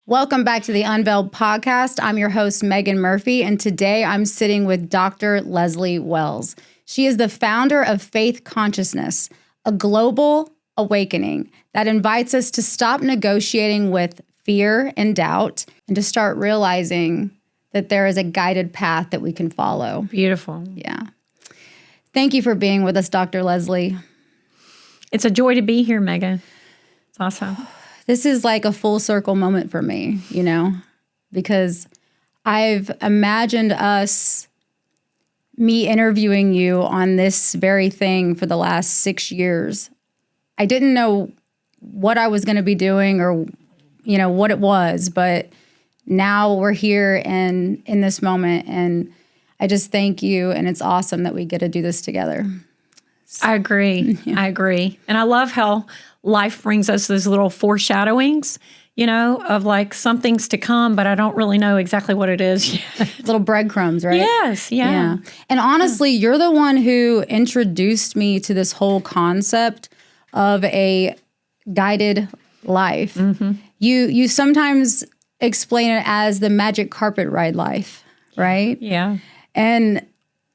Welcome back to the Unveiled Podcast. I'm your host, Meagan Murphy, and today I'm sitting with Dr. Leslie Wells. She is the founder of Faith Consciousness, a global awakening that invites us to stop negotiating with fear and doubt and to start realizing that there is a guided path that we can follow. Beautiful. Yeah. Thank you for being with us, Dr. Leslie. It's a joy to be here, Meagan. It's awesome. This is like a full circle moment for me, because I've imagined me interviewing you on this very thing for the last 6 years. I didn't know what I was going to be doing or, what it was, but now we're here and in this moment, and I just thank you, and it's awesome that we get to do this together. I agree. Yeah. I agree. And I love how life brings us those little foreshadowings, of like something's to come, but I don't really know exactly what it is yet. Little breadcrumbs, right? Yes, yeah. And honestly, you're the one who introduced me to this whole concept of a guided life. Mm-hmm. You sometimes explain it as the magic carpet ride life, right? Yeah. And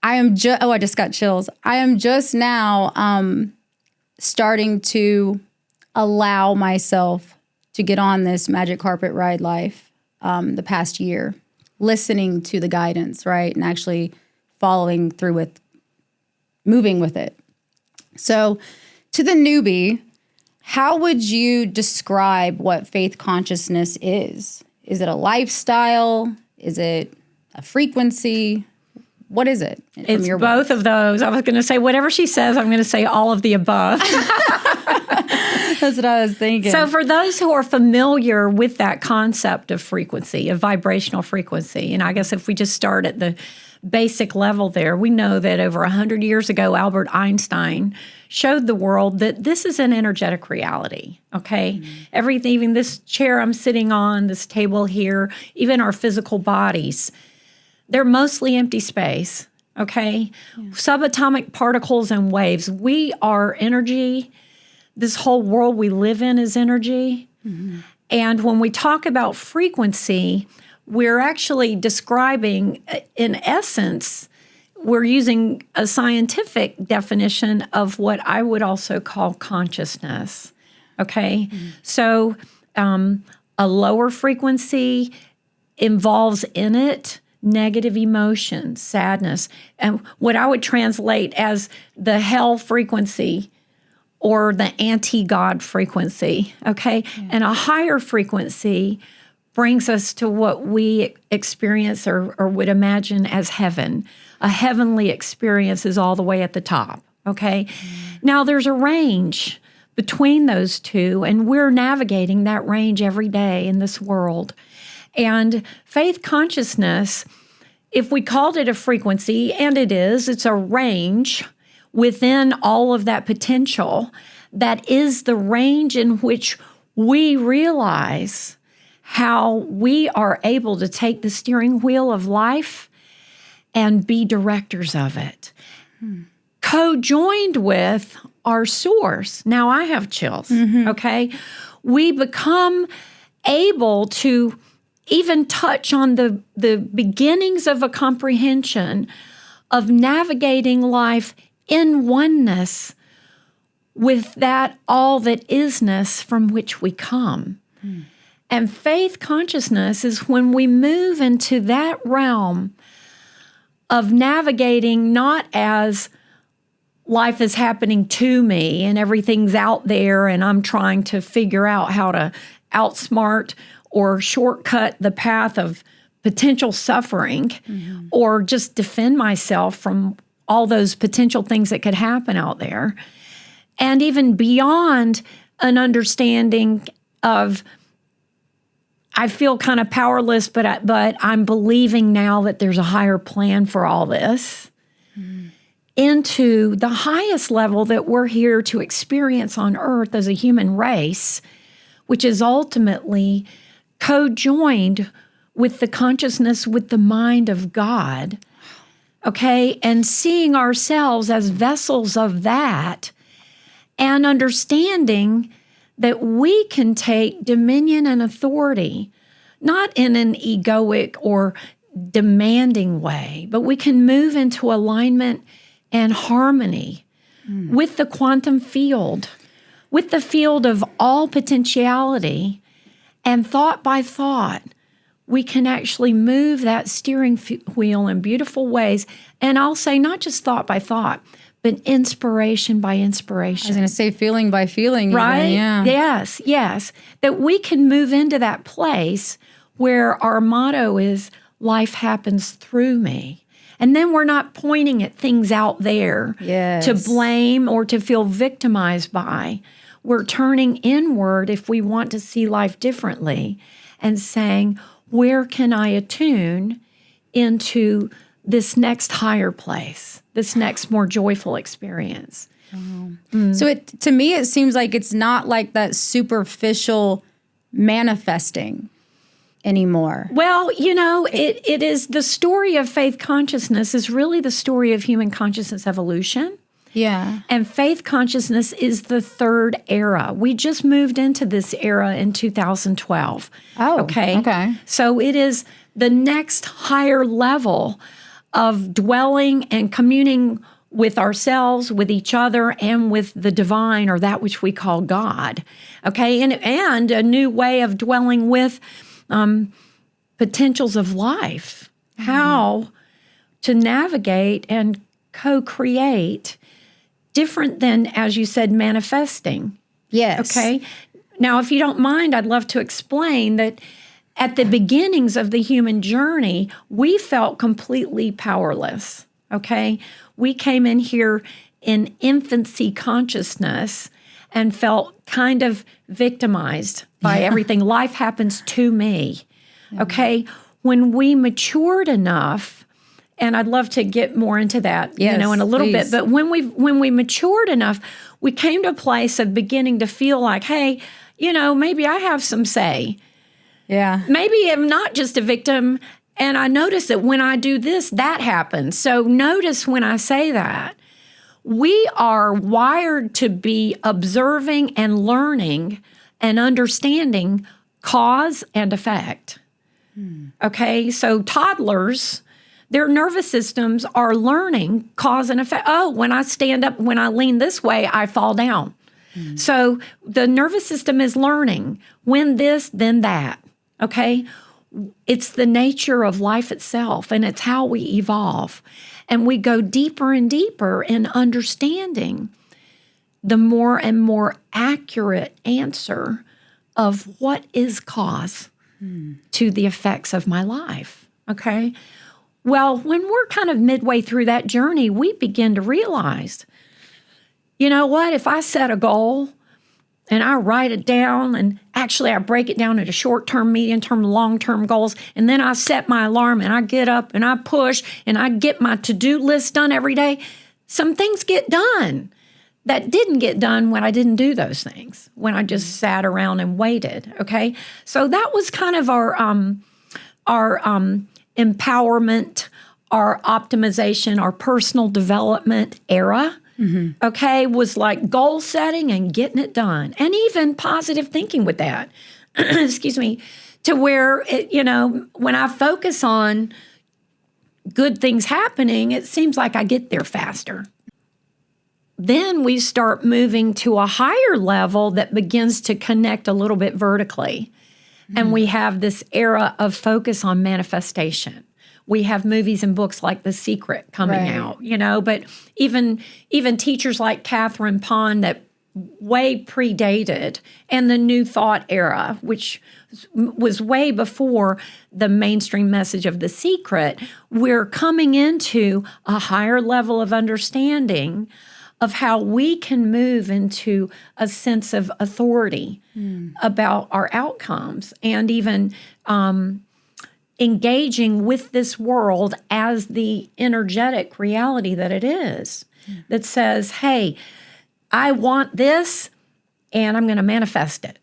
I just got chills. I am just now starting to allow myself to get on this magic carpet ride life the past year, listening to the guidance, right? And actually following through with, moving with it. So to the newbie, how would you describe what faith consciousness is? Is it a lifestyle? Is it a frequency? What is it? It's both of those. I was going to say, whatever she says, I'm going to say all of the above. That's what I was thinking. So for those who are familiar with that concept of frequency, of vibrational frequency, and I guess if we just start at the basic level there, we know that over 100 years ago, Albert Einstein showed the world that this is an energetic reality, okay? Mm-hmm. Everything, even this chair I'm sitting on, this table here, even our physical bodies, they're mostly empty space, okay? Yeah. Subatomic particles and waves. We are energy. This whole world we live in is energy. Mm-hmm. And when we talk about frequency, we're actually describing, in essence, we're using a scientific definition of what I would also call consciousness, okay? Mm-hmm. So a lower frequency involves in it negative emotions, sadness, and what I would translate as the hell frequency or the anti-God frequency, okay? Yeah. And a higher frequency brings us to what we experience or would imagine as heaven. A heavenly experience is all the way at the top, okay? Now, there's a range between those two, and we're navigating that range every day in this world. And faith consciousness, if we called it a frequency, and it is, it's a range within all of that potential, that is the range in which we realize how we are able to take the steering wheel of life and be directors of it. Co-joined with our source. Now I have chills, okay? We become able to even touch on the beginnings of a comprehension of navigating life in oneness with that all that isness from which we come. And faith consciousness is when we move into that realm of navigating not as life is happening to me and everything's out there and I'm trying to figure out how to outsmart or shortcut the path of potential suffering or just defend myself from all those potential things that could happen out there. And even beyond an understanding of, I feel kind of powerless, but I'm believing now that there's a higher plan for all this, into the highest level that we're here to experience on earth as a human race, which is ultimately co-joined with the consciousness, with the mind of God, okay? And seeing ourselves as vessels of that and understanding that we can take dominion and authority not in an egoic or demanding way, but we can move into alignment and harmony with the quantum field, with the field of all potentiality, and thought by thought, we can actually move that steering wheel in beautiful ways. And I'll say not just thought by thought, but inspiration by inspiration. I was going to say feeling by feeling. Right? Even, yeah. Yes. That we can move into that place where our motto is, life happens through me. And then we're not pointing at things out there to blame or to feel victimized by. We're turning inward if we want to see life differently and saying, where can I attune into this next higher place, this next more joyful experience? So to me, it seems like it's not like that superficial manifesting anymore. Well, it is the story of faith consciousness is really the story of human consciousness evolution. Yeah. And faith consciousness is the third era. We just moved into this era in 2012. Oh, okay. So it is the next higher level of dwelling and communing with ourselves, with each other, and with the divine, or that which we call God. Okay, and a new way of dwelling with potentials of life, how to navigate and co-create different than, as you said, manifesting. Yes. Okay. Now, if you don't mind, I'd love to explain that at the beginnings of the human journey, we felt completely powerless. Okay. We came in here in infancy consciousness and felt kind of victimized by everything. Life happens to me. Okay. When we matured enough, and I'd love to get more into that, in a little bit. But when we matured enough, we came to a place of beginning to feel like, hey, maybe I have some say. Yeah. Maybe I'm not just a victim. And I notice that when I do this, that happens. So notice when I say that. We are wired to be observing and learning and understanding cause and effect. Okay, so toddlers, their nervous systems are learning cause and effect. Oh, when I stand up, when I lean this way, I fall down. So the nervous system is learning when this, then that. Okay, it's the nature of life itself, and it's how we evolve. And we go deeper and deeper in understanding the more and more accurate answer of what is cause to the effects of my life, okay? Well, when we're kind of midway through that journey, we begin to realize, you know what, if I set a goal and I write it down, and actually I break it down into short-term, medium-term, long-term goals, and then I set my alarm and I get up and I push and I get my to-do list done every day, some things get done that didn't get done when I didn't do those things, when I just sat around and waited, okay? So that was kind of our empowerment, our optimization, our personal development era. Okay, was like goal setting and getting it done, and even positive thinking with that. Excuse me, to where when I focus on good things happening, it seems like I get there faster. Then we start moving to a higher level that begins to connect a little bit vertically, and we have this era of focus on manifestation. We have movies and books like The Secret coming out, but even teachers like Catherine Pond that way predated, and the New Thought era, which was way before the mainstream message of The Secret, we're coming into a higher level of understanding of how we can move into a sense of authority about our outcomes, and even engaging with this world as the energetic reality that it is, that says, hey, I want this and I'm going to manifest it,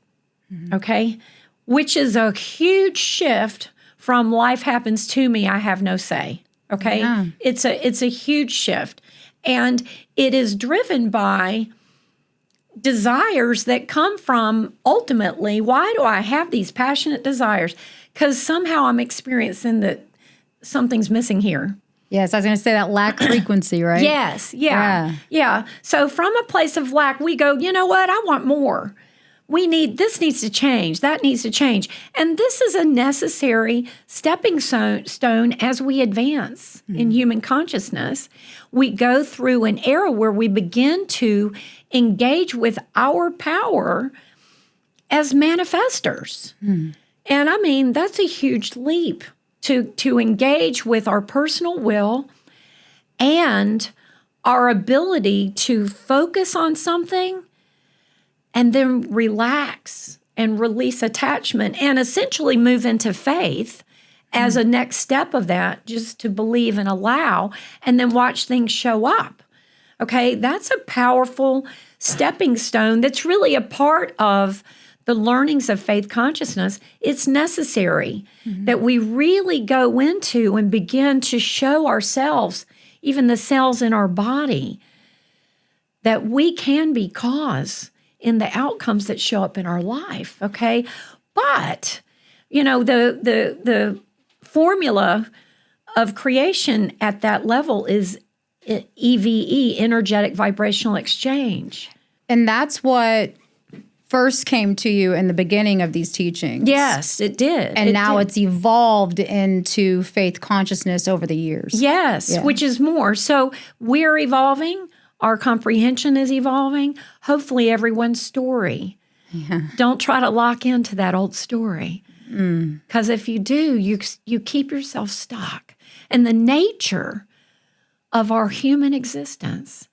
okay? Which is a huge shift from life happens to me, I have no say, okay? Yeah. It's a huge shift. And it is driven by desires that come from ultimately, why do I have these passionate desires? Because somehow I'm experiencing that something's missing here. Yes, I was going to say that lack frequency, right? Yes, yeah. So from a place of lack, we go, you know what? I want more. This needs to change. That needs to change. And this is a necessary stepping stone as we advance in human consciousness. We go through an era where we begin to engage with our power as manifestors. And I mean, that's a huge leap to engage with our personal will and our ability to focus on something and then relax and release attachment and essentially move into faith as a next step of that, just to believe and allow, and then watch things show up. Okay, that's a powerful stepping stone that's really a part of the learnings of faith consciousness. It's necessary that we really go into and begin to show ourselves, even the cells in our body, that we can be cause in the outcomes that show up in our life, okay? But, you know, the formula of creation at that level is EVE, energetic vibrational exchange. And that's what first came to you in the beginning of these teachings. Yes, it did. And now it's evolved into faith consciousness over the years. Yes, which is more. So we're evolving. Our comprehension is evolving. Hopefully everyone's story. Don't try to lock into that old story. Because if you do, you keep yourself stuck. And the nature of our human existence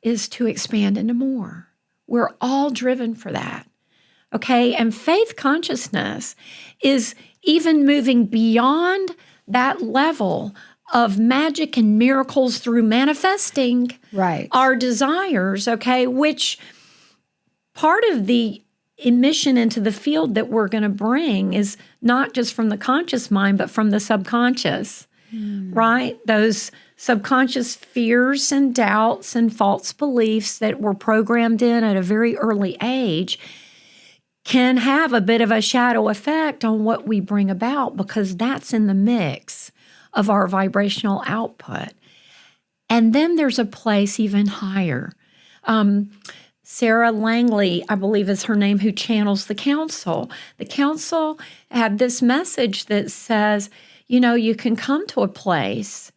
is to expand into more. We're all driven for that, okay? And faith consciousness is even moving beyond that level of magic and miracles through manifesting our desires, okay? Which part of the emission into the field that we're going to bring is not just from the conscious mind, but from the subconscious, right? Those subconscious fears and doubts and false beliefs that were programmed in at a very early age can have a bit of a shadow effect on what we bring about, because that's in the mix of our vibrational output. And then there's a place even higher. Sarah Langley, I believe is her name, who channels the council. The council had this message that says, you know, you can come to a place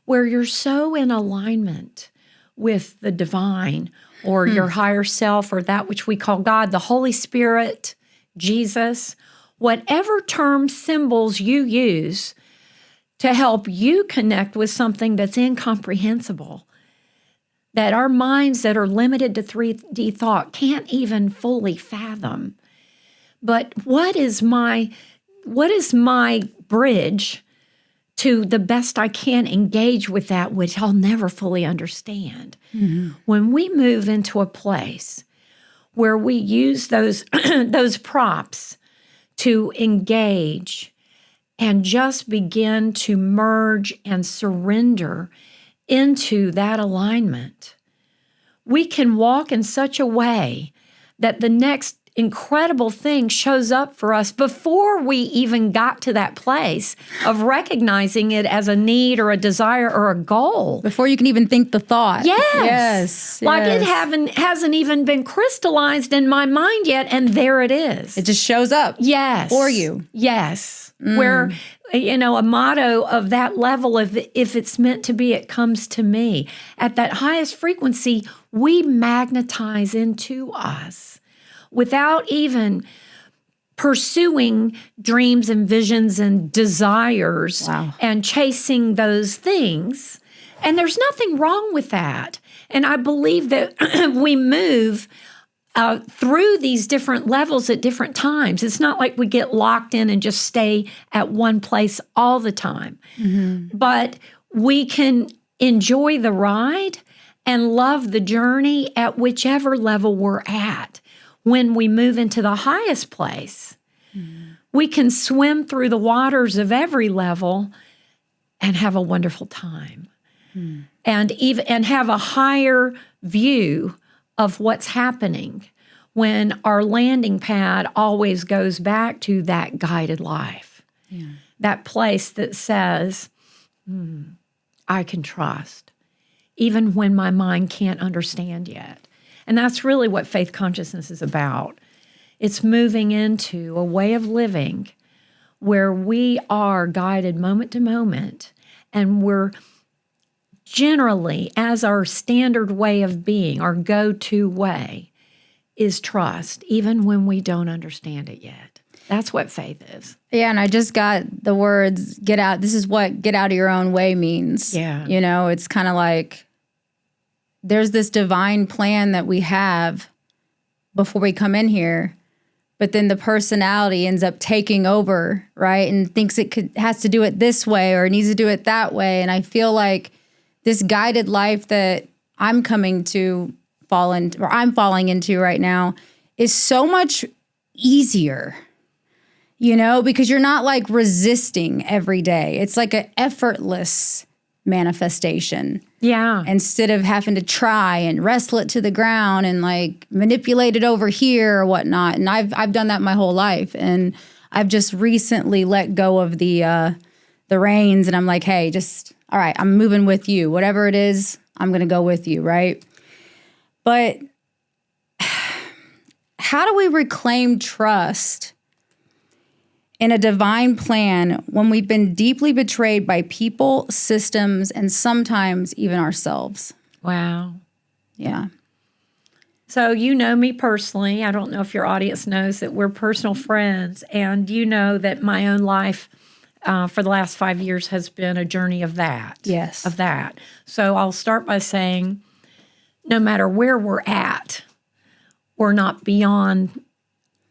where you're so in alignment with the divine or your higher self, or that which we call God, the Holy Spirit, Jesus, whatever term symbols you use to help you connect with something that's incomprehensible, that our minds that are limited to 3D thought can't even fully fathom. But what is my bridge to the best I can engage with that which I'll never fully understand? When we move into a place where we use those those props to engage and just begin to merge and surrender into that alignment, we can walk in such a way that the next incredible thing shows up for us before we even got to that place of recognizing it as a need or a desire or a goal. Before you can even think the thought. Yes. Like it hasn't even been crystallized in my mind yet, and there it is. It just shows up. Yes. For you. Yes. Where, you know, a motto of that level of if it's meant to be, it comes to me. At that highest frequency, we magnetize into us without even pursuing dreams and visions and desires and chasing those things. And there's nothing wrong with that. And I believe that we move through these different levels at different times. It's not like we get locked in and just stay at one place all the time. But we can enjoy the ride and love the journey at whichever level we're at. When we move into the highest place, we can swim through the waters of every level and have a wonderful time. And have a higher view of what's happening when our landing pad always goes back to that guided life. Yeah. That place that says, I can trust, even when my mind can't understand yet. And that's really what faith consciousness is about. It's moving into a way of living where we are guided moment to moment, and we're generally, as our standard way of being, our go-to way, is trust, even when we don't understand it yet. That's what faith is. Yeah, and I just got the words, get out. This is what get out of your own way means. Yeah. You know, it's kind of like there's this divine plan that we have before we come in here, but then the personality ends up taking over, right? And thinks has to do it this way or needs to do it that way. And I feel like this guided life that I'm coming to I'm falling into right now is so much easier, you know, because you're not like resisting every day. It's like an effortless manifestation. Yeah. Instead of having to try and wrestle it to the ground and like manipulate it over here or whatnot. And I've done that my whole life. And I've just recently let go of the reins, and I'm like, hey, just, all right, I'm moving with you. Whatever it is, I'm going to go with you, right? But how do we reclaim trust in a divine plan when we've been deeply betrayed by people, systems, and sometimes even ourselves? Wow. Yeah. So you know me personally. I don't know if your audience knows that we're personal friends, and you know that my own life for the last 5 years has been a journey of that. Yes. Of that. So I'll start by saying, no matter where we're at, we're not beyond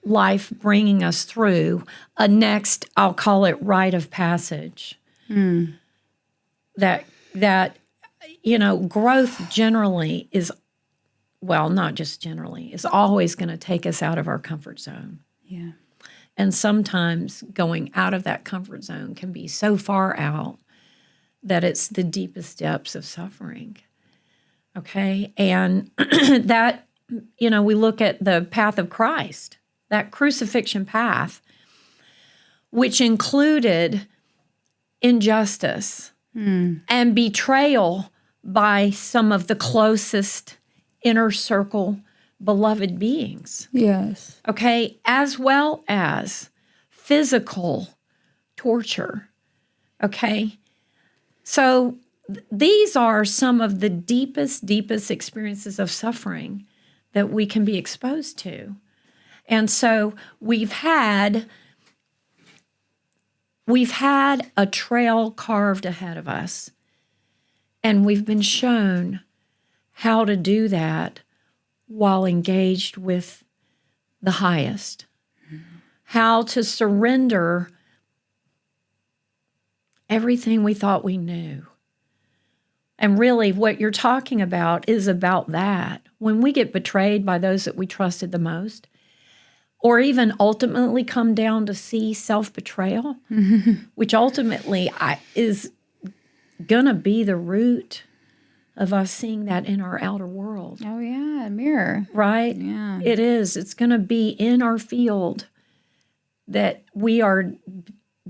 life bringing us through a next, I'll call it rite of passage. That you know, growth generally is, well, not just generally, is always going to take us out of our comfort zone. Yeah. And sometimes going out of that comfort zone can be so far out that it's the deepest depths of suffering. Okay? And that, you know, we look at the path of Christ, that crucifixion path, which included injustice and betrayal by some of the closest inner circle beloved beings. Yes. Okay, as well as physical torture. Okay, so these are some of the deepest experiences of suffering that we can be exposed to. And so we've had a trail carved ahead of us, and we've been shown how to do that while engaged with the highest, how to surrender everything we thought we knew. And really what you're talking about is about that. When we get betrayed by those that we trusted the most, or even ultimately come down to see self-betrayal, which ultimately is going to be the root of us seeing that in our outer world. Oh, yeah, mirror. Right? Yeah. It is. It's going to be in our field that we are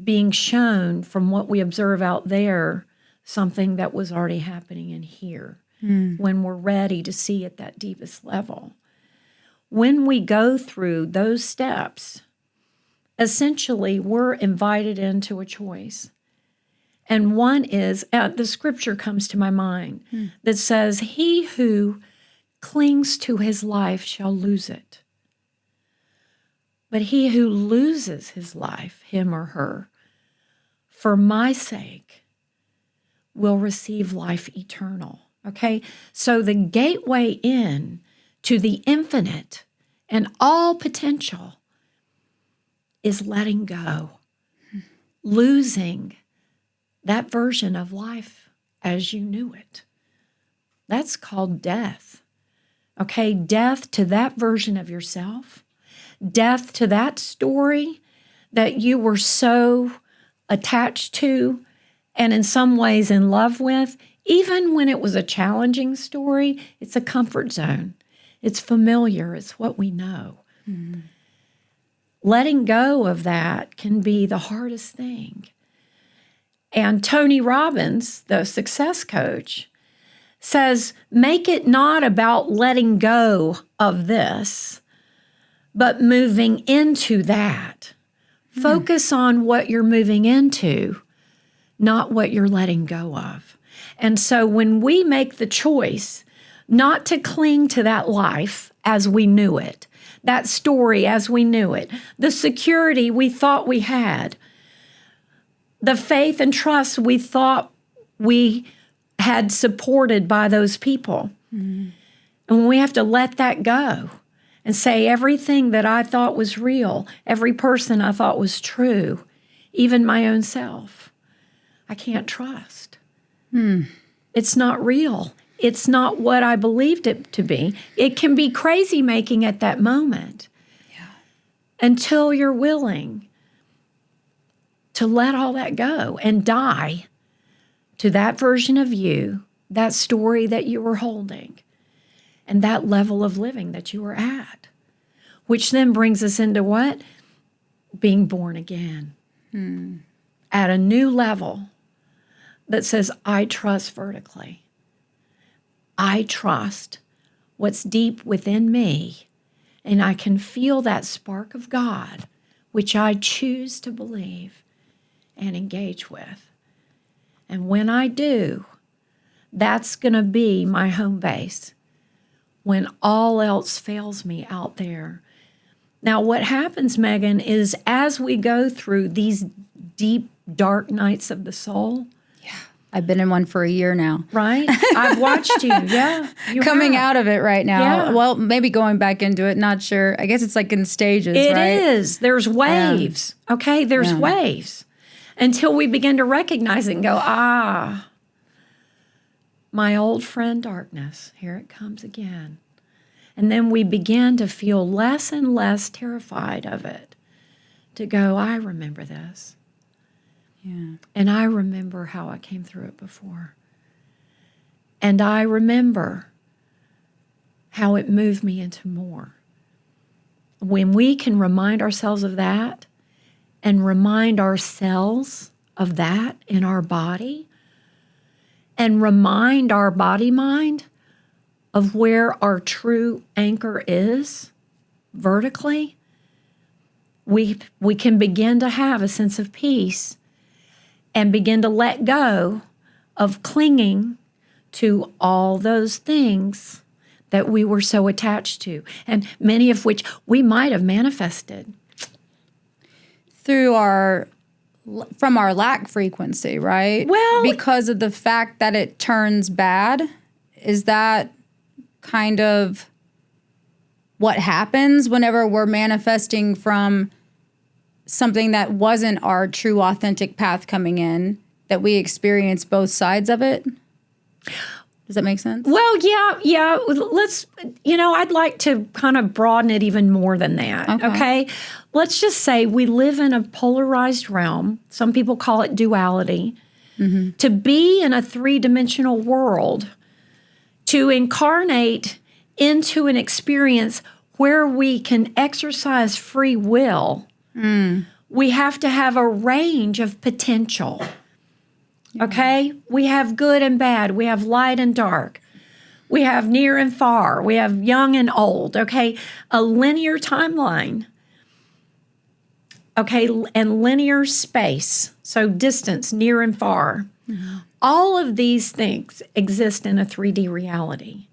being shown from what we observe out there, something that was already happening in here when we're ready to see at that deepest level. When we go through those steps, essentially we're invited into a choice. And one is, the scripture comes to my mind that says, he who clings to his life shall lose it. But he who loses his life, him or her, for my sake, will receive life eternal. Okay? So the gateway in to the infinite and all potential is letting go, losing that version of life as you knew it. That's called death. Okay, death to that version of yourself, death to that story that you were so attached to and in some ways in love with. Even when it was a challenging story, it's a comfort zone. It's familiar. It's what we know. Letting go of that can be the hardest thing. And Tony Robbins, the success coach, says, make it not about letting go of this, but moving into that. Focus on what you're moving into, not what you're letting go of. And so when we make the choice not to cling to that life as we knew it, that story as we knew it, the security we thought we had, the faith and trust we thought we had supported by those people. And when we have to let that go and say everything that I thought was real, every person I thought was true, even my own self, I can't trust. It's not real. It's not what I believed it to be. It can be crazy making at that moment until you're willing to let all that go and die to that version of you, that story that you were holding, and that level of living that you were at, which then brings us into what? Being born again at a new level that says, I trust vertically. I trust what's deep within me, and I can feel that spark of God, which I choose to believe and engage with. And when I do, that's going to be my home base when all else fails me out there. Now, what happens, Meagan, is as we go through these deep, dark nights of the soul, I've been in one for a year now. right? I've watched you. Yeah. You Coming have. out of it right now. Yeah. Well, maybe going back into it, not sure. I guess it's like in stages, It right? is. There's waves. Okay? There's waves. Until we begin to recognize it and go, my old friend darkness, here it comes again. And then we begin to feel less and less terrified of it. To go, I remember this. Yeah. And I remember how I came through it before. And I remember how it moved me into more. When we can remind ourselves of that and remind ourselves of that in our body and remind our body-mind of where our true anchor is vertically, we can begin to have a sense of peace and begin to let go of clinging to all those things that we were so attached to, and many of which we might have manifested. From our lack frequency, right? Well, because of the fact that it turns bad, is that kind of what happens whenever we're manifesting from something that wasn't our true authentic path coming in, that we experience both sides of it? Does that make sense? Well, yeah. Let's, I'd like to kind of broaden it even more than that, okay? Let's just say we live in a polarized realm. Some people call it duality. To be in a three-dimensional world, to incarnate into an experience where we can exercise free will, we have to have a range of potential. Okay? We have good and bad. We have light and dark. We have near and far. We have young and old. Okay? A linear timeline. Okay? And linear space. So distance, near and far. All of these things exist in a 3D reality.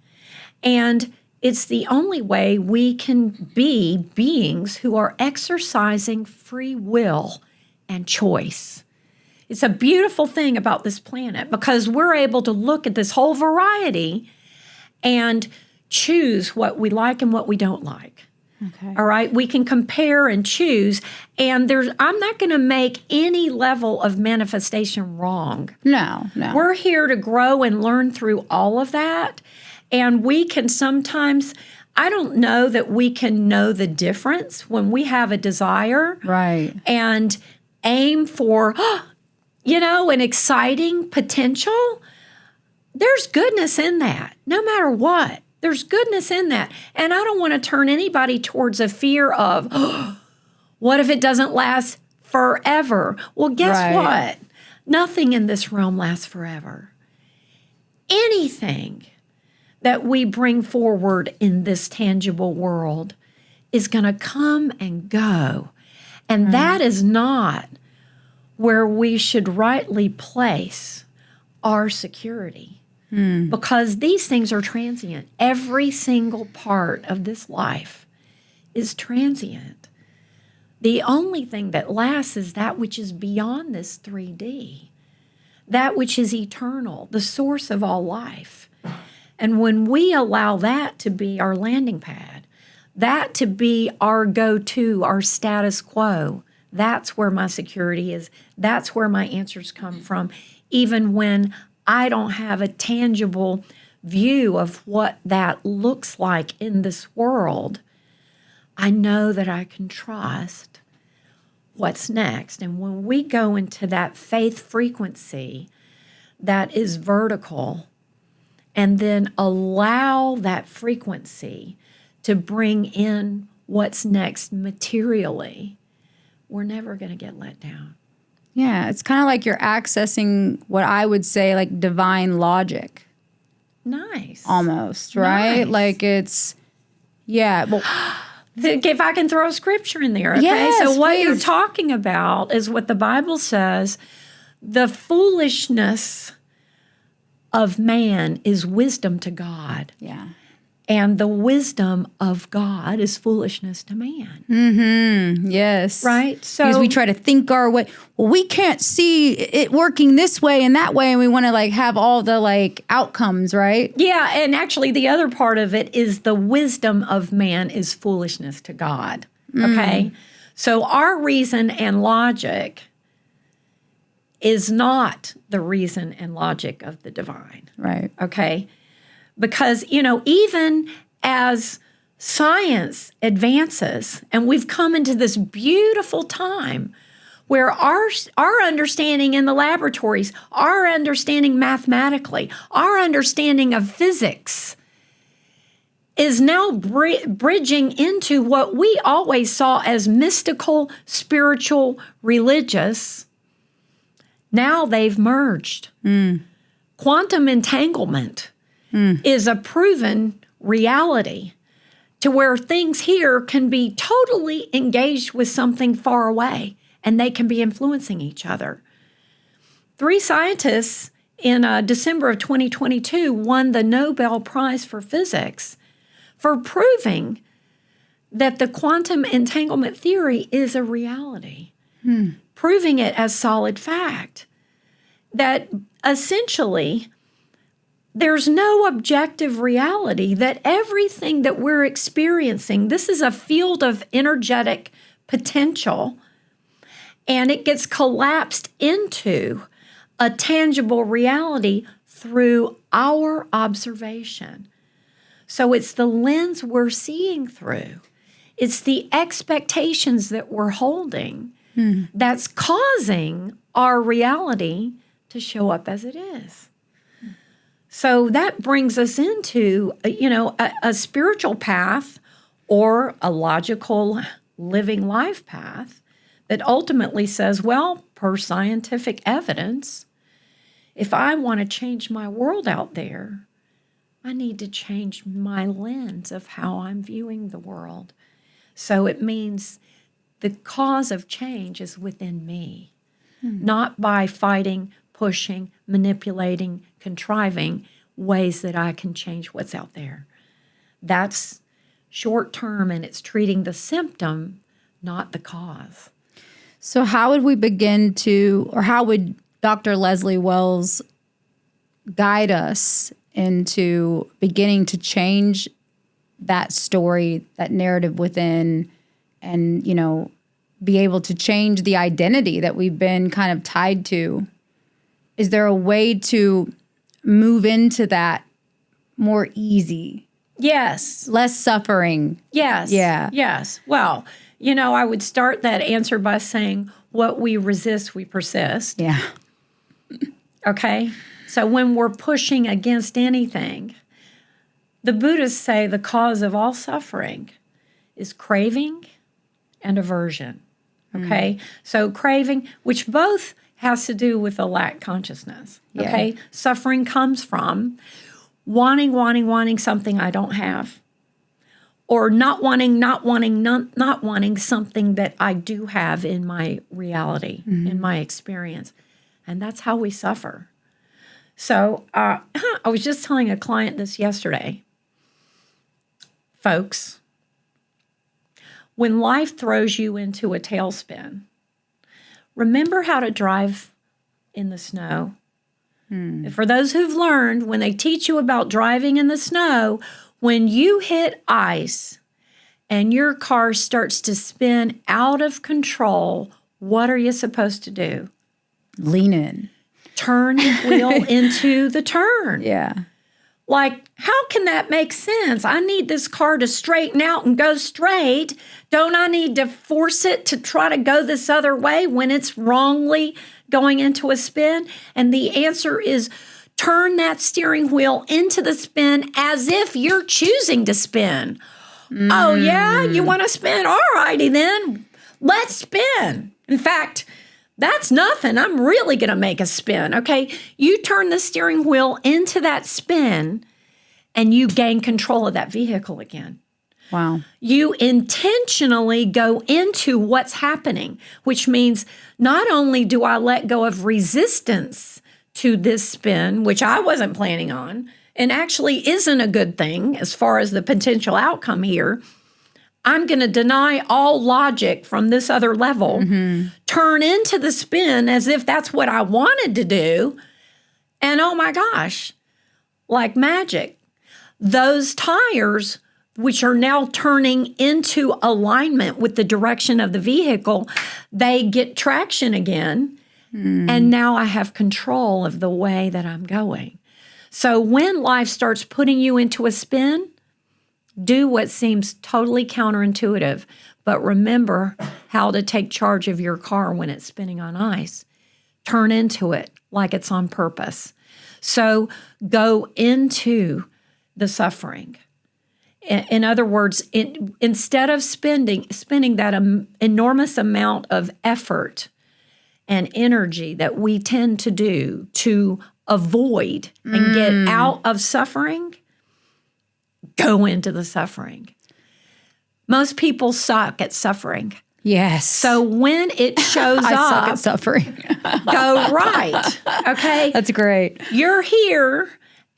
And it's the only way we can be beings who are exercising free will and choice. It's a beautiful thing about this planet because we're able to look at this whole variety and choose what we like and what we don't like. Okay. All right? We can compare and choose. And I'm not going to make any level of manifestation wrong. No. We're here to grow and learn through all of that. And we can sometimes, I don't know that we can know the difference when we have a desire. Right. And aim for, an exciting potential. There's goodness in that, no matter what. There's goodness in that. And I don't want to turn anybody towards a fear of, what if it doesn't last forever? Well, guess what? Nothing in this realm lasts forever. Anything that we bring forward in this tangible world is going to come and go. And that is not where we should rightly place our security. Because these things are transient. Every single part of this life is transient. The only thing that lasts is that which is beyond this 3D, that which is eternal, the source of all life. And when we allow that to be our landing pad, that to be our go-to, our status quo, that's where my security is. That's where my answers come from, even when I don't have a tangible view of what that looks like in this world. I know that I can trust what's next. And when we go into that faith frequency that is vertical, and then allow that frequency to bring in what's next materially, we're never going to get let down. Yeah, it's kind of like you're accessing what I would say like divine logic. Nice. Almost, right? Nice. Like it's, yeah. Well, if I can throw a scripture in there, okay? Yes, so what you're please. talking about is what the Bible says, the foolishness of man is wisdom to God. yeah. And the wisdom of God is foolishness to man. Yes. Right? So Because we try to think our way. Well, we can't see it working this way and that way, and we want to like have all the like outcomes, right? yeah, and actually the other part of it is the wisdom of man is foolishness to God. Okay? So our reason and logic is not the reason and logic of the divine. Right. Okay? Because, even as science advances, and we've come into this beautiful time where our understanding in the laboratories, our understanding mathematically, our understanding of physics is now bridging into what we always saw as mystical, spiritual, religious. Now they've merged. Quantum entanglement is a proven reality to where things here can be totally engaged with something far away and they can be influencing each other. 3 scientists in December of 2022 won the Nobel Prize for Physics for proving that the quantum entanglement theory is a reality, proving it as solid fact, that essentially there's no objective reality, that everything that we're experiencing, this is a field of energetic potential, and it gets collapsed into a tangible reality through our observation. So it's the lens we're seeing through. It's the expectations that we're holding that's causing our reality to show up as it is. So that brings us into, a spiritual path or a logical living life path that ultimately says, well, per scientific evidence, if I want to change my world out there, I need to change my lens of how I'm viewing the world. So it means the cause of change is within me, not by fighting, pushing, manipulating, contriving ways that I can change what's out there. That's short term, and it's treating the symptom, not the cause. So how would we begin to, or how would Dr. Leslie Wells guide us into beginning to change that story, that narrative within, and, be able to change the identity that we've been kind of tied to? Is there a way to move into that more easy? Yes. Less suffering? Yes. Yeah. Yes. Well, I would start that answer by saying, what we resist, we persist. Yeah. Okay? So when we're pushing against anything, The Buddhists say the cause of all suffering is craving and aversion. Okay? So craving, which both has to do with the lack consciousness. Okay? Suffering comes from wanting something I don't have. Or not wanting something that I do have in my reality, in my experience. And that's how we suffer. So I was just telling a client this yesterday. Folks, when life throws you into a tailspin, remember how to drive in the snow. For those who've learned, when they teach you about driving in the snow, when you hit ice and your car starts to spin out of control, what are you supposed to do? Lean in. Turn the wheel into the turn. Yeah. Like, how can that make sense? I need this car to straighten out and go straight. Don't I need to force it to try to go this other way when it's wrongly going into a spin? And the answer is turn that steering wheel into the spin as if you're choosing to spin. Oh, yeah? You want to spin? All righty then. Let's spin. In fact, that's nothing. I'm really going to make a spin, okay? You turn the steering wheel into that spin and you gain control of that vehicle again. Wow. You intentionally go into what's happening, which means not only do I let go of resistance to this spin, which I wasn't planning on, and actually isn't a good thing as far as the potential outcome here, I'm going to deny all logic from this other level, turn into the spin as if that's what I wanted to do, and oh my gosh, like magic, those tires, which are now turning into alignment with the direction of the vehicle, they get traction again, and now I have control of the way that I'm going. So when life starts putting you into a spin, do what seems totally counterintuitive, but remember how to take charge of your car when it's spinning on ice. Turn into it like it's on purpose. So go into the suffering. In other words, instead of spending that enormous amount of effort and energy that we tend to do to avoid and get out of suffering, go into the suffering. Most people suck at suffering. Yes. So when it shows I up, suck at suffering. go right. Okay? That's great. You're here,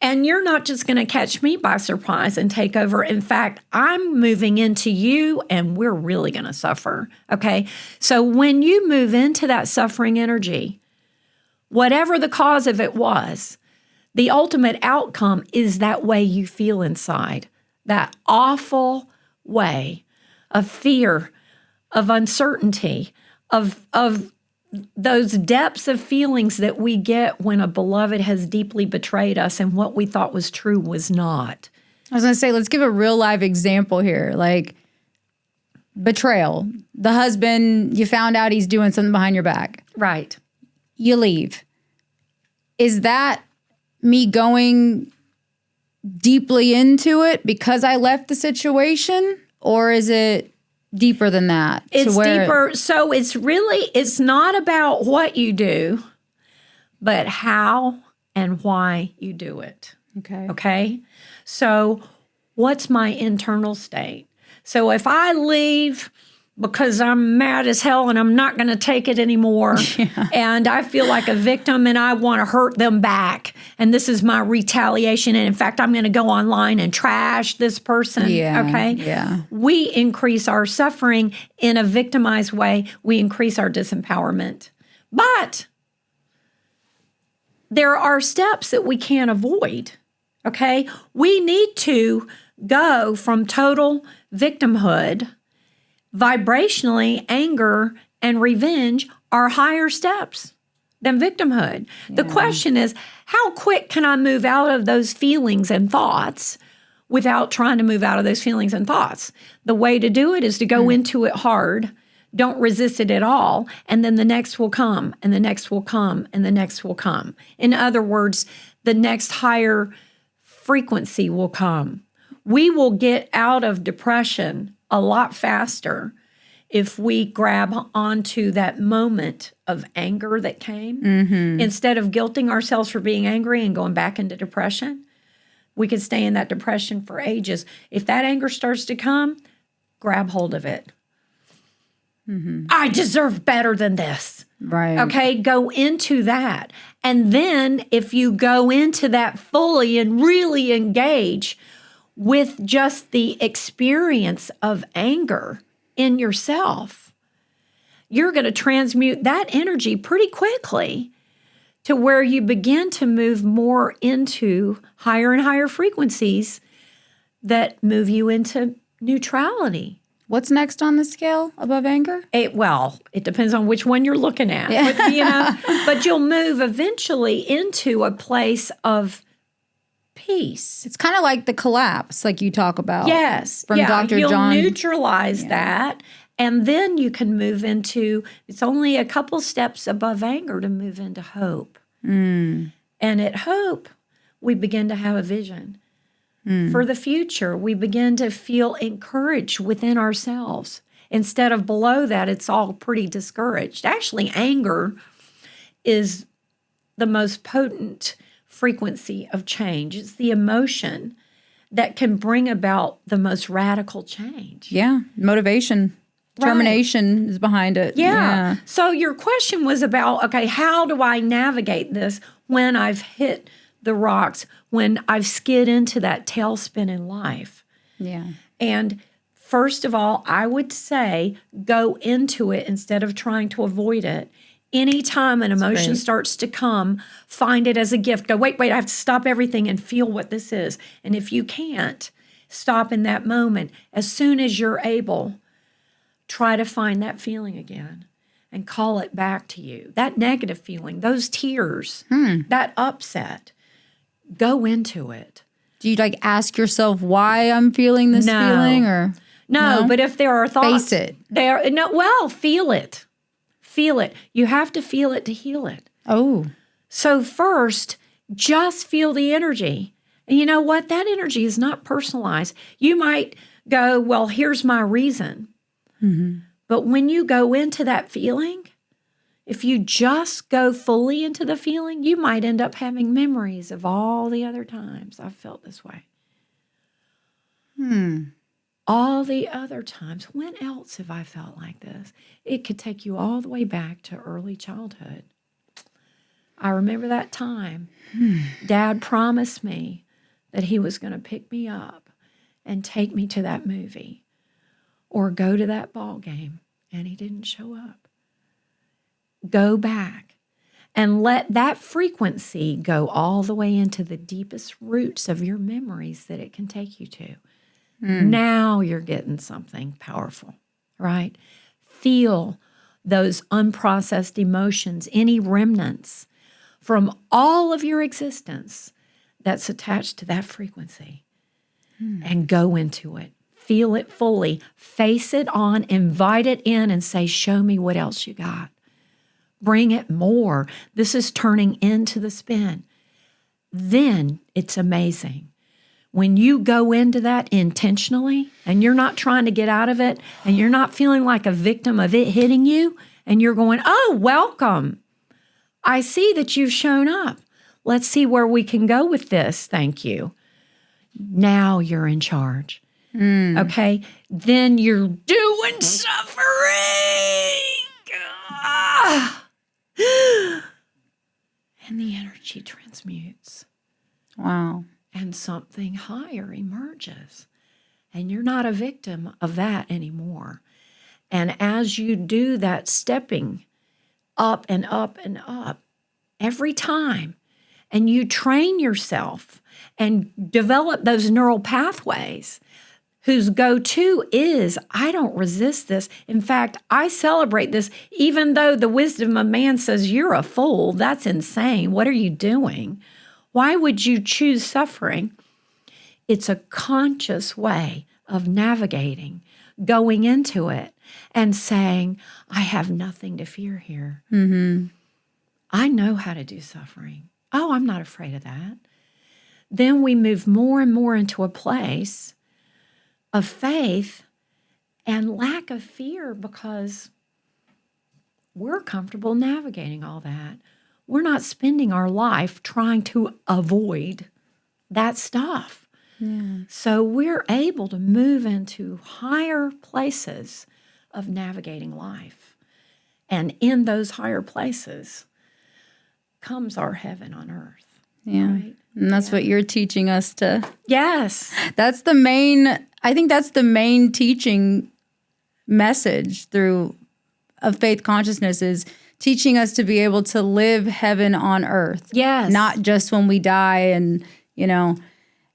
and you're not just going to catch me by surprise and take over. In fact, I'm moving into you, and we're really going to suffer. Okay? So when you move into that suffering energy, whatever the cause of it was, the ultimate outcome is that way you feel inside, that awful way of fear, of uncertainty, of those depths of feelings that we get when a beloved has deeply betrayed us and what we thought was true was not. I was going to say, let's give a real live example here. Like betrayal. The husband, you found out he's doing something behind your back. Right. You leave. Is that me going deeply into it because I left the situation? Or is it deeper than that? It's deeper. So it's not about what you do, but how and why you do it. Okay. Okay? So what's my internal state? So if I leave because I'm mad as hell and I'm not going to take it anymore, and I feel like a victim and I want to hurt them back, and this is my retaliation, and in fact, I'm going to go online and trash this person, okay? Yeah. We increase our suffering in a victimized way. We increase our disempowerment. But there are steps that we can't avoid, okay? We need to go from total victimhood. Vibrationally, anger and revenge are higher steps than victimhood. Yeah. The question is, how quick can I move out of those feelings and thoughts without trying to move out of those feelings and thoughts? The way to do it is to go into it hard, don't resist it at all, and then the next will come, and the next will come, and the next will come. In other words, the next higher frequency will come. We will get out of depression a lot faster if we grab onto that moment of anger that came. Instead of guilting ourselves for being angry and going back into depression, we could stay in that depression for ages. If that anger starts to come, grab hold of it. I deserve better than this. Right. Okay, go into that. And then if you go into that fully and really engage with just the experience of anger in yourself, you're going to transmute that energy pretty quickly to where you begin to move more into higher and higher frequencies that move you into neutrality. What's next on the scale above anger? It depends on which one you're looking at. Yeah. But you'll move eventually into a place of peace. It's kind of like the collapse, like you talk about. Yes. From Dr. You'll John. neutralize that, and then you can move into, it's only a couple steps above anger to move into hope. And at hope, we begin to have a vision. For the future, we begin to feel encouraged within ourselves. Instead of below that, it's all pretty discouraged. Actually, anger is the most potent frequency of change. It's the emotion that can bring about the most radical change. Yeah. Motivation. Determination is behind it. Yeah. So your question was about, okay, how do I navigate this when I've hit the rocks, when I've skid into that tailspin in life? Yeah. And first of all, I would say go into it instead of trying to avoid it. Anytime an emotion starts to come, find it as a gift. Go, wait, I have to stop everything and feel what this is. And if you can't, stop in that moment. As soon as you're able, try to find that feeling again and call it back to you. That negative feeling, those tears, that upset, go into it. Do you like ask yourself why I'm feeling this feeling, or no? But if there are thoughts, face it. Feel it. Feel it. You have to feel it to heal it. Oh. So first, just feel the energy. And you know what? That energy is not personalized. You might go, well, here's my reason. But when you go into that feeling, if you just go fully into the feeling, you might end up having memories of all the other times I've felt this way. All the other times. When else have I felt like this? It could take you all the way back to early childhood. I remember that time. Dad promised me that he was going to pick me up and take me to that movie or go to that ball game, and he didn't show up. Go back and let that frequency go all the way into the deepest roots of your memories that it can take you to. Now you're getting something powerful, right? Feel those unprocessed emotions, any remnants from all of your existence that's attached to that frequency, and go into it. Feel it fully, face it on, invite it in, and say, show me what else you got. Bring it more. This is turning into the spin. Then it's amazing. When you go into that intentionally and you're not trying to get out of it and you're not feeling like a victim of it hitting you and you're going, oh, welcome. I see that you've shown up. Let's see where we can go with this. Thank you. Now you're in charge. Okay? Then you're doing suffering. And the energy transmutes. Wow. And something higher emerges. And you're not a victim of that anymore. And as you do that stepping up and up and up every time, and you train yourself and develop those neural pathways whose go-to is, I don't resist this. In fact, I celebrate this, even though the wisdom of man says, you're a fool. That's insane. What are you doing? Why would you choose suffering? It's a conscious way of navigating, going into it and saying, I have nothing to fear here. I know how to do suffering. Oh, I'm not afraid of that. Then we move more and more into a place of faith and lack of fear because we're comfortable navigating all that. We're not spending our life trying to avoid that stuff. Yeah. So we're able to move into higher places of navigating life. And in those higher places comes our heaven on earth. Yeah. Right? And that's what you're teaching us to. Yes. I think that's the main teaching message of faith consciousness is teaching us to be able to live heaven on earth. Yes. Not just when we die and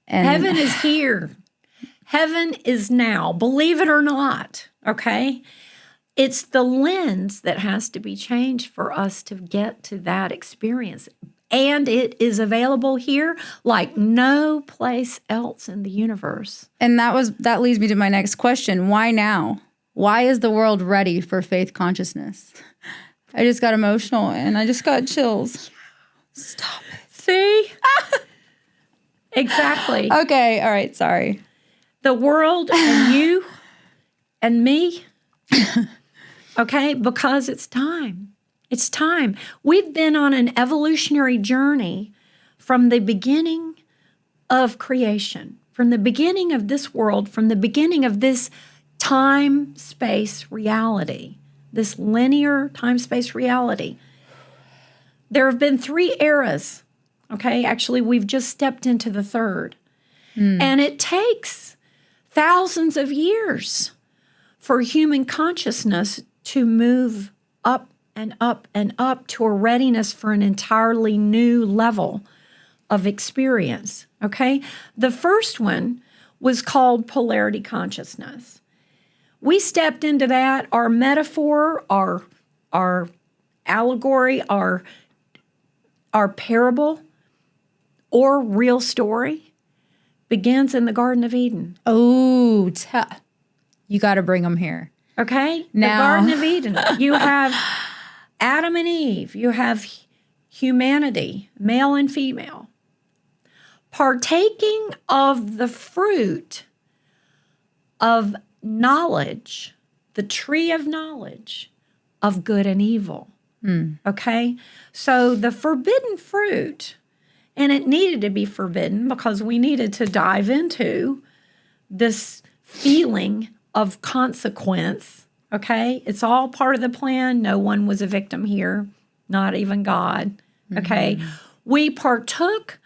Heaven is here. Heaven is now, believe it or not, okay? It's the lens that has to be changed for us to get to that experience. And it is available here like no place else in the universe. And that leads me to my next question. Why now? Why is the world ready for faith consciousness? I just got emotional and I just got chills. Stop it. See? Exactly. Okay, all right, sorry. The world and you and me, okay? Because it's time. It's time. We've been on an evolutionary journey from the beginning of creation, from the beginning of this world, from the beginning of this time-space reality, this linear time-space reality. There have been 3 eras, okay? Actually, we've just stepped into the 3rd. And it takes thousands of years for human consciousness to move up and up and up to a readiness for an entirely new level of experience, okay? The first one was called polarity consciousness. We stepped into that. Our metaphor, our allegory, our parable or real story begins in the Garden of Eden. Oh, you got to bring them here. Okay? Now. The Garden of Eden. You have Adam and Eve. You have humanity, male and female, partaking of the fruit of knowledge, the tree of knowledge of good and evil. Okay? So the forbidden fruit, and it needed to be forbidden because we needed to dive into this feeling of consequence. Okay? It's all part of the plan. No one was a victim here, not even God. Okay? We partook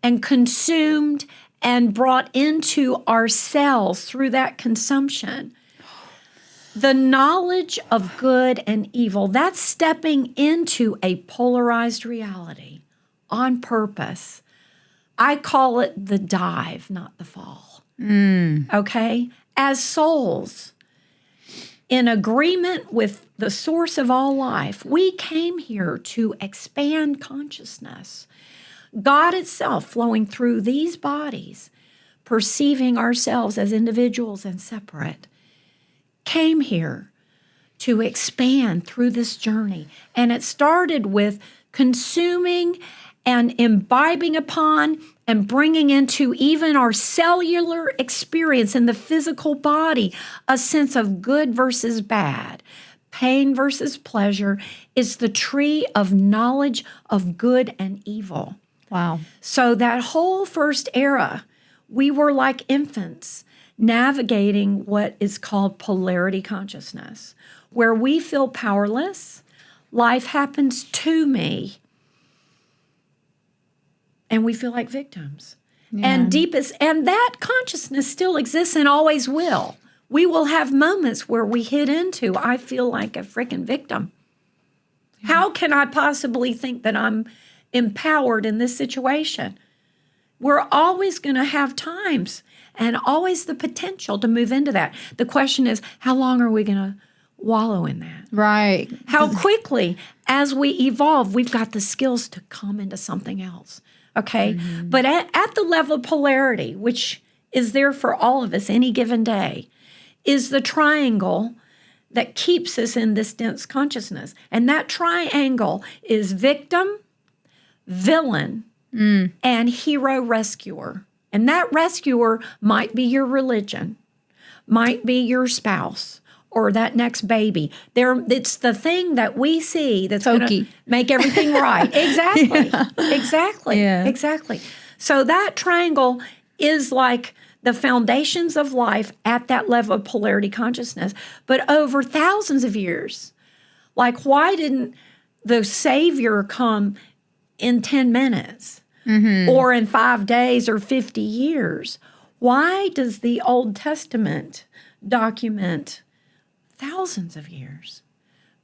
and consumed and brought into ourselves through that consumption the knowledge of good and evil. That's stepping into a polarized reality on purpose. I call it the dive, not the fall. Okay? As souls, in agreement with the source of all life, we came here to expand consciousness. God itself flowing through these bodies, perceiving ourselves as individuals and separate, came here to expand through this journey. And it started with consuming and imbibing upon and bringing into even our cellular experience in the physical body a sense of good versus bad, pain versus pleasure. It's the tree of knowledge of good and evil. Wow. So that whole first era, we were like infants navigating what is called polarity consciousness, where we feel powerless, life happens to me, and we feel like victims. Yeah. And that consciousness still exists and always will. We will have moments where we hit into, I feel like a freaking victim. Yeah. How can I possibly think that I'm empowered in this situation? We're always going to have times and always the potential to move into that. The question is, how long are we going to wallow in that? Right. How quickly, as we evolve, we've got the skills to come into something else. Okay? But at the level of polarity, which is there for all of us any given day, is the triangle that keeps us in this dense consciousness. And that triangle is victim, villain, and hero rescuer. And that rescuer might be your religion, might be your spouse or that next baby. It's the thing that we see that's going to make everything right. Exactly. Exactly. So that triangle is like the foundations of life at that level of polarity consciousness. But over thousands of years, like why didn't the Savior come in 10 minutes or in 5 days or 50 years? Why does the Old Testament document thousands of years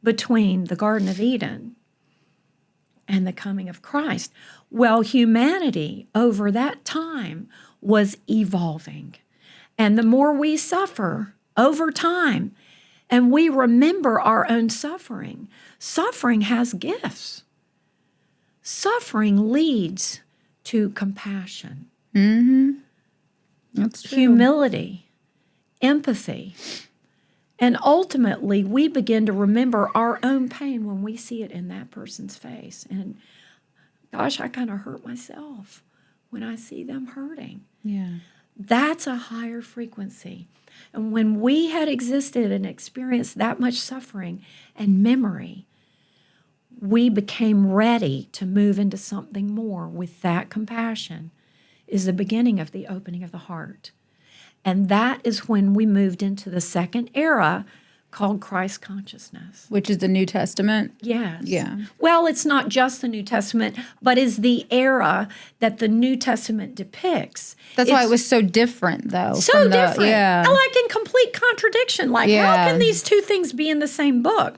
between the Garden of Eden and the coming of Christ? Well, humanity over that time was evolving. And the more we suffer over time, and we remember our own suffering, suffering has gifts. Suffering leads to compassion. That's true. Humility, empathy. And ultimately, we begin to remember our own pain when we see it in that person's face. And gosh, I kind of hurt myself when I see them hurting. Yeah. That's a higher frequency. And when we had existed and experienced that much suffering and memory, we became ready to move into something more with that compassion is the beginning of the opening of the heart. And that is when we moved into the second era called Christ consciousness. Which is the New Testament? Yes. Yeah. Well, it's not just the New Testament, but is the era that the New Testament depicts. That's why it was so different, though. So different. Yeah. Like in complete contradiction. Like, how can these two things be in the same book?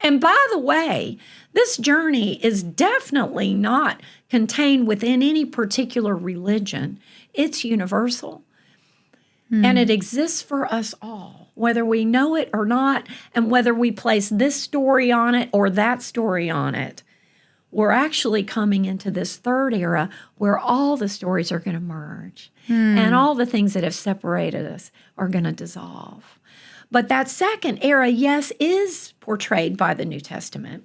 And by the way, this journey is definitely not contained within any particular religion. It's universal. And it exists for us all, whether we know it or not, and whether we place this story on it or that story on it. We're actually coming into this third era where all the stories are going to merge and all the things that have separated us are going to dissolve. But that second era, yes, is portrayed by the New Testament.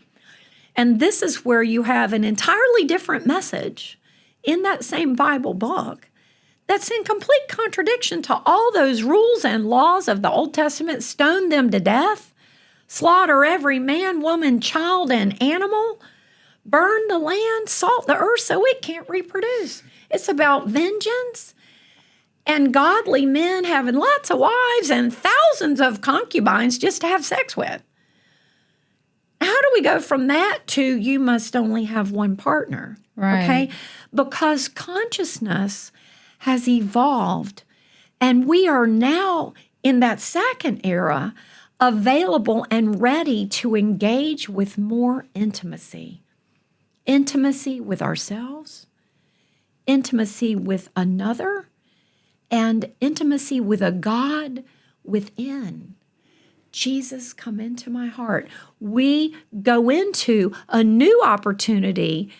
And this is where you have an entirely different message in that same Bible book that's in complete contradiction to all those rules and laws of the Old Testament. Stone them to death, slaughter every man, woman, child, and animal, burn the land, salt the earth so it can't reproduce. It's about vengeance and godly men having lots of wives and thousands of concubines just to have sex with. How do we go from that to you must only have one partner? Right. Okay? Because consciousness has evolved, and we are now in that second era available and ready to engage with more intimacy. Intimacy with ourselves, intimacy with another, and intimacy with a God within. Jesus, come into my heart. We go into a new opportunity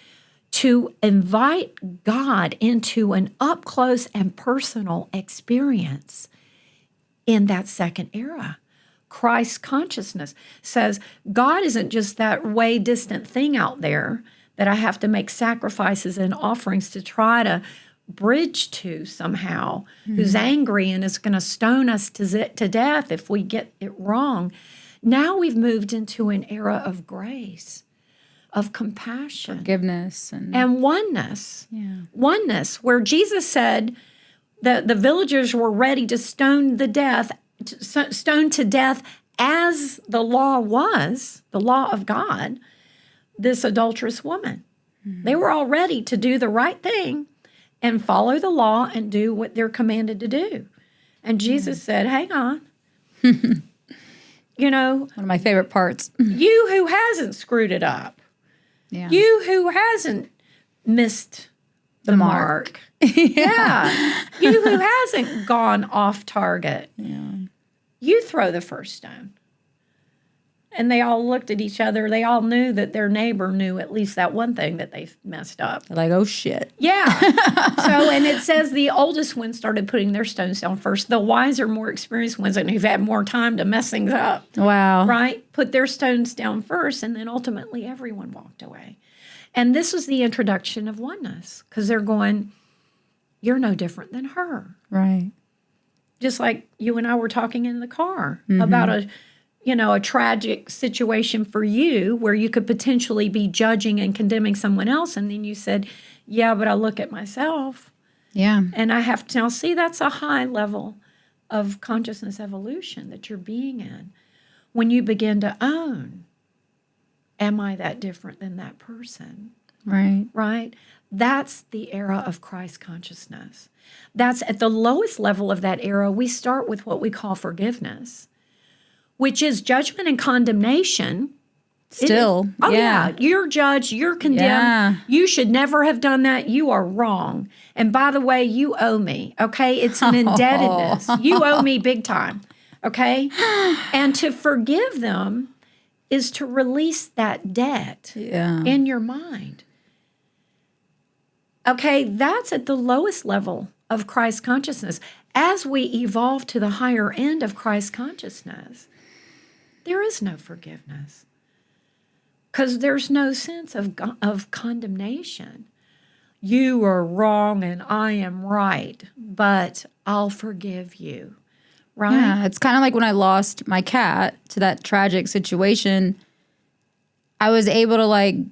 to invite God into an up-close and personal experience in that second era. Christ consciousness says God isn't just that way distant thing out there that I have to make sacrifices and offerings to try to bridge to somehow, who's angry and is going to stone us to death if we get it wrong. Now we've moved into an era of grace, of compassion, forgiveness, and oneness. Yeah. Oneness, where Jesus said that the villagers were ready to stone to death as the law was, the law of God, this adulterous woman. They were all ready to do the right thing and follow the law and do what they're commanded to do. And Jesus said, hang on. You know, one of my favorite parts. You who hasn't screwed it up. Yeah. You who hasn't missed the mark. Yeah. You who hasn't gone off target. Yeah. You throw the first stone. And they all looked at each other. They all knew that their neighbor knew at least that one thing that they messed up. They're like, oh, shit. Yeah. So, and it says the oldest ones started putting their stones down first. The wiser, more experienced ones and who've had more time to mess things up. Wow. Right? Put their stones down first, and then ultimately everyone walked away. And this was the introduction of oneness, because they're going, you're no different than her. Right. just like you and I were talking in the car about a tragic situation for you where you could potentially be judging and condemning someone else. And then you said, yeah, but I look at myself. Yeah. And I have to now see that's a high level of consciousness evolution that you're being in. When you begin to own, am I that different than that person? Right. Right? That's the era of Christ consciousness. That's at the lowest level of that era. We start with what we call forgiveness, which is judgment and condemnation. Still. Oh, yeah. You're judged. You're condemned. Yeah. You should never have done that. You are wrong. And by the way, you owe me. Okay? It's an indebtedness. You owe me big time. Okay? And to forgive them is to release that debt in your mind. Okay? That's at the lowest level of Christ consciousness. As we evolve to the higher end of Christ consciousness, there is no forgiveness. Because there's no sense of condemnation. You are wrong and I am right, but I'll forgive you, right? Yeah, it's kind of like when I lost my cat to that tragic situation. I was able to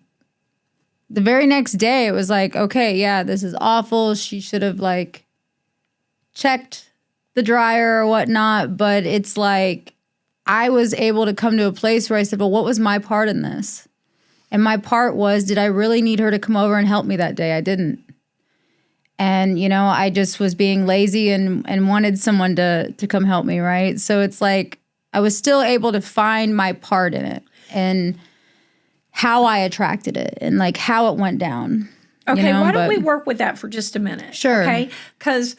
the very next day, it was like, okay, yeah, this is awful. She should have checked the dryer or whatnot. But it's like, I was able to come to a place where I said, well, what was my part in this? And my part was, did I really need her to come over and help me that day? I didn't. And, I just was being lazy and wanted someone to come help me, right? So it's like I was still able to find my part in it and how I attracted it and how it went down. Okay, why don't we work with that for just a minute? Sure. Okay, because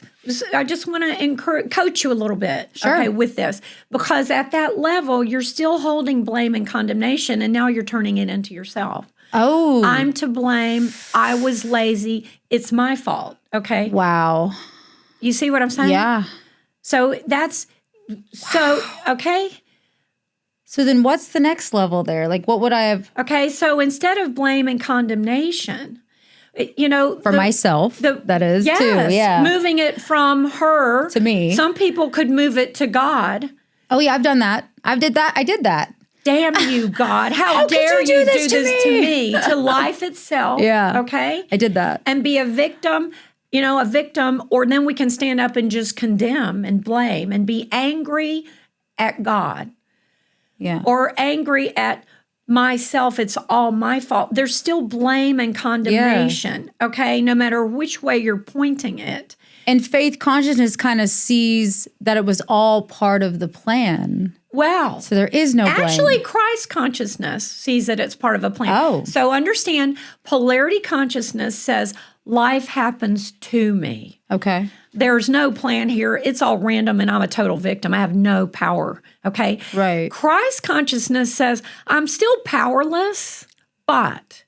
I just want to coach you a little bit, sure. Okay, with this. Because at that level, you're still holding blame and condemnation, and now you're turning it into yourself. Oh. I'm to blame. I was lazy. It's my fault, okay? Wow. You see what I'm saying? Yeah. So okay? So then what's the next level there? What would I have? Okay, so instead of blame and condemnation, for myself, that is, yes, too. Yeah. Moving it from her to me. Some people could move it to God. Oh, yeah, I've done that. I did that. Damn you, God. How dare you do this to me? To life itself. Yeah. Okay? I did that. And be a victim, or then we can stand up and just condemn and blame and be angry at God. Yeah. Or angry at myself, it's all my fault. There's still blame and condemnation, okay? No matter which way you're pointing it. And faith consciousness kind of sees that it was all part of the plan. Well, so there is no blame. Actually, Christ consciousness sees that it's part of a plan. Oh. So understand, polarity consciousness says life happens to me. Okay. There's no plan here. It's all random and I'm a total victim. I have no power, okay? Right. Christ consciousness says I'm still powerless, but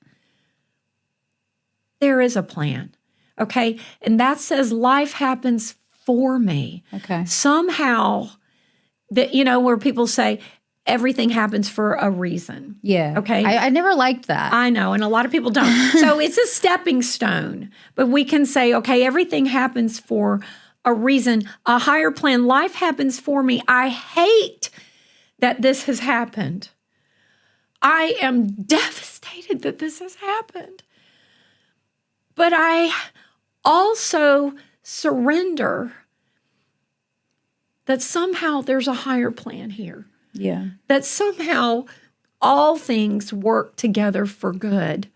there is a plan, okay? And that says life happens for me. Okay. Somehow, where people say everything happens for a reason. Yeah. Okay. I never liked that. I know, and a lot of people don't. So it's a stepping stone. But we can say, okay, everything happens for a reason, a higher plan. Life happens for me. I hate that this has happened. I am devastated that this has happened. But I also surrender that somehow there's a higher plan here. Yeah. That somehow all things work together for good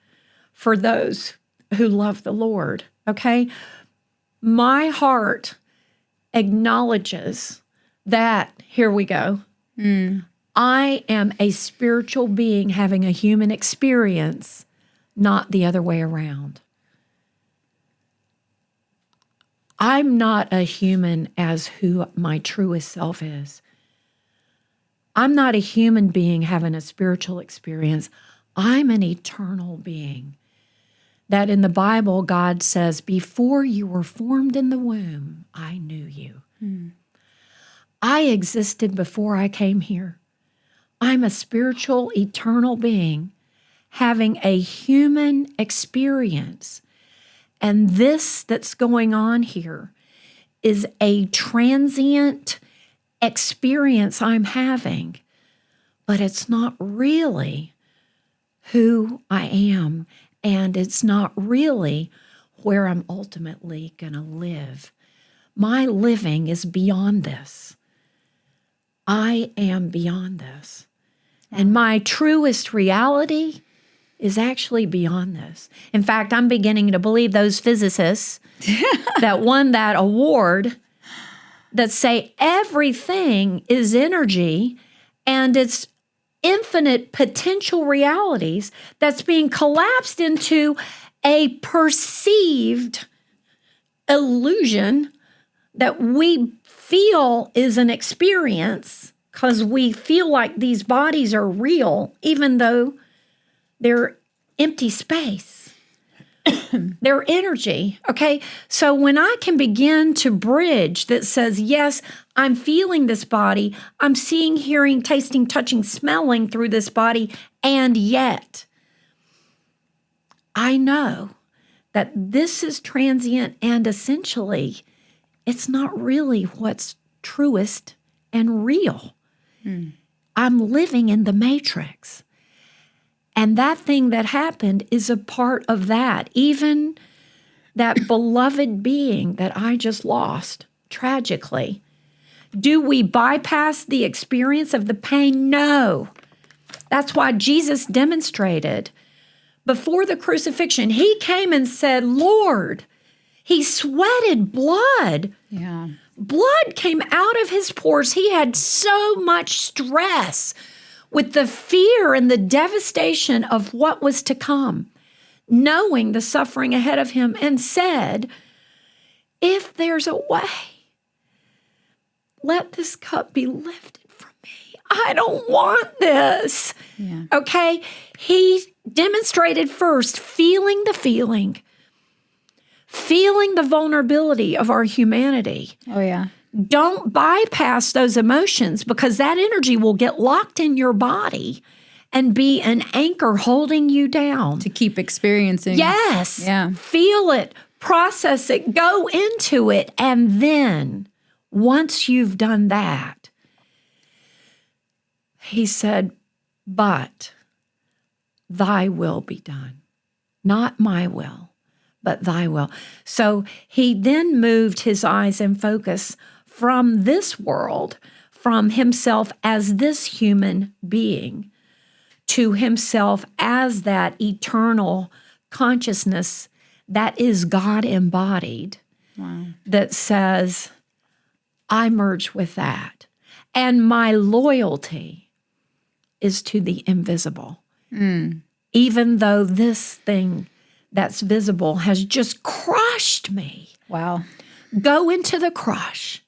for those who love the Lord, okay? My heart acknowledges that, here we go, I am a spiritual being having a human experience, not the other way around. I'm not a human as who my truest self is. I'm not a human being having a spiritual experience. I'm an eternal being. That in the Bible, God says, before you were formed in the womb, I knew you. I existed before I came here. I'm a spiritual, eternal being having a human experience. And this that's going on here is a transient experience I'm having, but it's not really who I am, and it's not really where I'm ultimately going to live. My living is beyond this. I am beyond this. And my truest reality is actually beyond this. In fact, I'm beginning to believe those physicists that won that award that say everything is energy and it's infinite potential realities that's being collapsed into a perceived illusion that we feel is an experience because we feel like these bodies are real, even though they're empty space. They're energy, okay? So when I can begin to bridge that says, yes, I'm feeling this body, I'm seeing, hearing, tasting, touching, smelling through this body, and yet I know that this is transient and essentially it's not really what's truest and real. I'm living in the matrix. And that thing that happened is a part of that. Even that beloved being that I just lost tragically. Do we bypass the experience of the pain? No. That's why Jesus demonstrated before the crucifixion. He came and said, Lord, he sweated blood. Yeah. Blood came out of his pores. He had so much stress with the fear and the devastation of what was to come, knowing the suffering ahead of him, and said, if there's a way, let this cup be lifted from me. I don't want this. Yeah. Okay? He demonstrated first feeling the feeling the vulnerability of our humanity. Oh, yeah. Don't bypass those emotions because that energy will get locked in your body and be an anchor holding you down. To keep experiencing. Yes. Yeah. Feel it, process it, go into it. And then once you've done that, he said, but thy will be done. Not my will, but thy will. So he then moved his eyes and focus from this world, from himself as this human being, to himself as that eternal consciousness that is God embodied. Wow. That says, I merge with that. And my loyalty is to the invisible. Even though this thing that's visible has just crushed me. Wow. Go into the crush.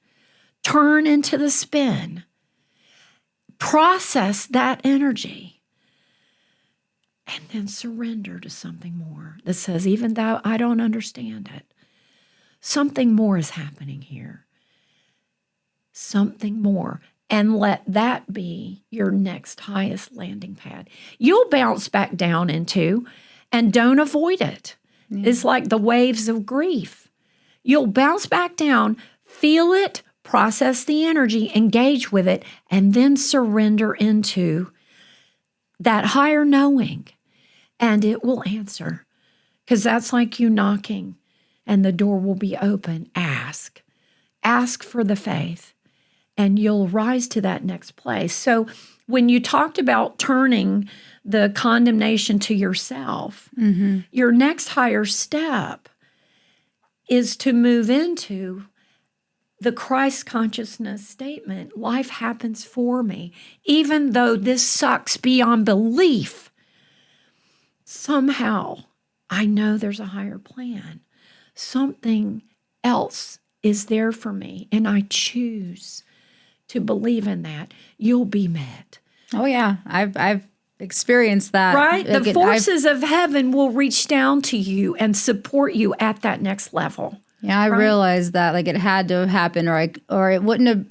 Turn into the spin. Process that energy. And then surrender to something more that says, even though I don't understand it, something more is happening here. Something more. And let that be your next highest landing pad. You'll bounce back down into, and don't avoid it. Yeah. It's like the waves of grief. You'll bounce back down, feel it, process the energy, engage with it, and then surrender into that higher knowing. And it will answer. Because that's like you knocking, and the door will be open. Ask. Ask for the faith. And you'll rise to that next place. So when you talked about turning the condemnation to yourself, your next higher step is to move into the Christ consciousness statement. Life happens for me. Even though this sucks beyond belief, somehow I know there's a higher plan. Something else is there for me, and I choose to believe in that. You'll be met. Oh, yeah. I've experienced that. Right? The forces of heaven will reach down to you and support you at that next level. Yeah, I realized that like it had to have happened, or it wouldn't have.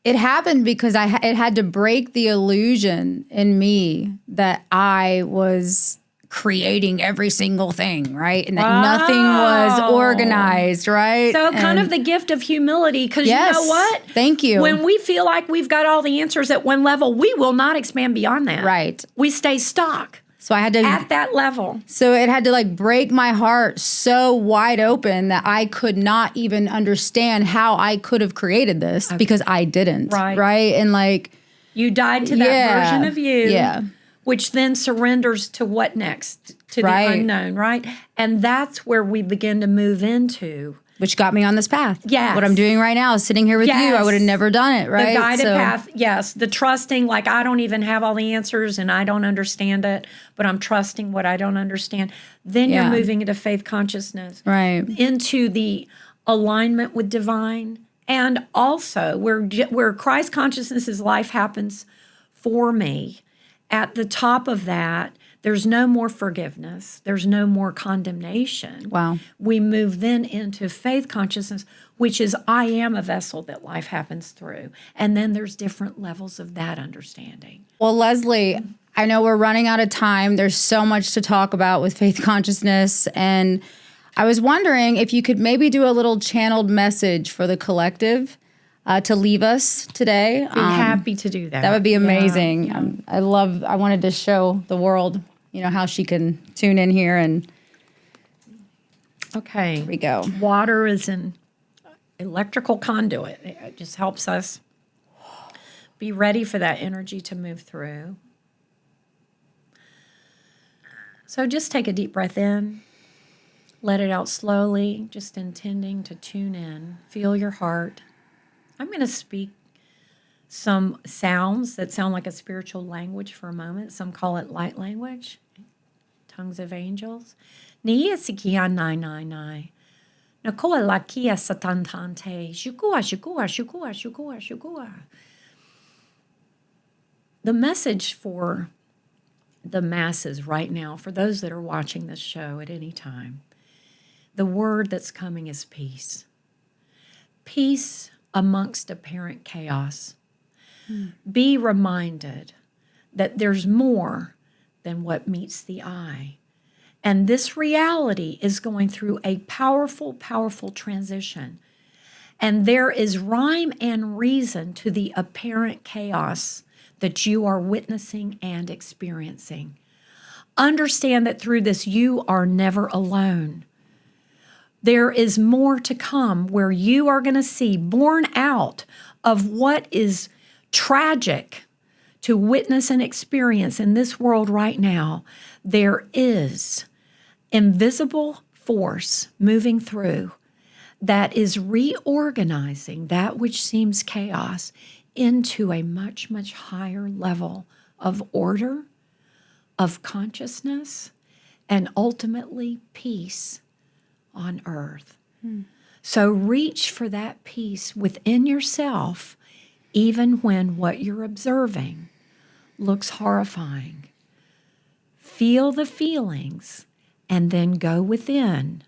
It happened because it had to break the illusion in me that I was creating every single thing, right? And that nothing was organized, right? So kind of the gift of humility, because you know what? Thank you. When we feel like we've got all the answers at one level, we will not expand beyond that. Right. We stay stuck. So I had to at that level. So it had to like break my heart so wide open that I could not even understand how I could have created this because I didn't. Right. And like you died to that version of you. Yeah. Which then surrenders to what next? To the unknown, right? And that's where we begin to move into. Which got me on this path. Yes. What I'm doing right now is sitting here with you. I would have never done it, right? The guided path, yes. The trusting, like I don't even have all the answers and I don't understand it, but I'm trusting what I don't understand. Then you're moving into faith consciousness. Right. Into the alignment with divine. And also where Christ consciousness' life happens for me. At the top of that, there's no more forgiveness. There's no more condemnation. Wow. We move then into faith consciousness, which is I am a vessel that life happens through. And then there's different levels of that understanding. Well, Leslie, I know we're running out of time. There's so much to talk about with faith consciousness. And I was wondering if you could maybe do a little channeled message for the collective to leave us today. Be happy to do that. That would be amazing. Yeah. I wanted to show the world, how she can tune in here and okay. Here we go. Water is an electrical conduit. It just helps us be ready for that energy to move through. So just take a deep breath in. Let it out slowly, just intending to tune in. Feel your heart. I'm going to speak some sounds that sound like a spiritual language for a moment. Some call it light language, tongues of angels. Niya sikia nai nai nai. Nakoa lakia satantante. Shukua, shukua, shukua, shukua, shukua. The message for the masses right now, for those that are watching this show at any time, the word that's coming is peace. Peace amongst apparent chaos. Be reminded that there's more than what meets the eye. And this reality is going through a powerful, powerful transition. And there is rhyme and reason to the apparent chaos that you are witnessing and experiencing. Understand that through this, you are never alone. There is more to come where you are going to see born out of what is tragic to witness and experience in this world right now. There is invisible force moving through that is reorganizing that which seems chaos into a much, much higher level of order, of consciousness, and ultimately peace on earth. So reach for that peace within yourself, even when what you're observing looks horrifying. Feel the feelings and then go within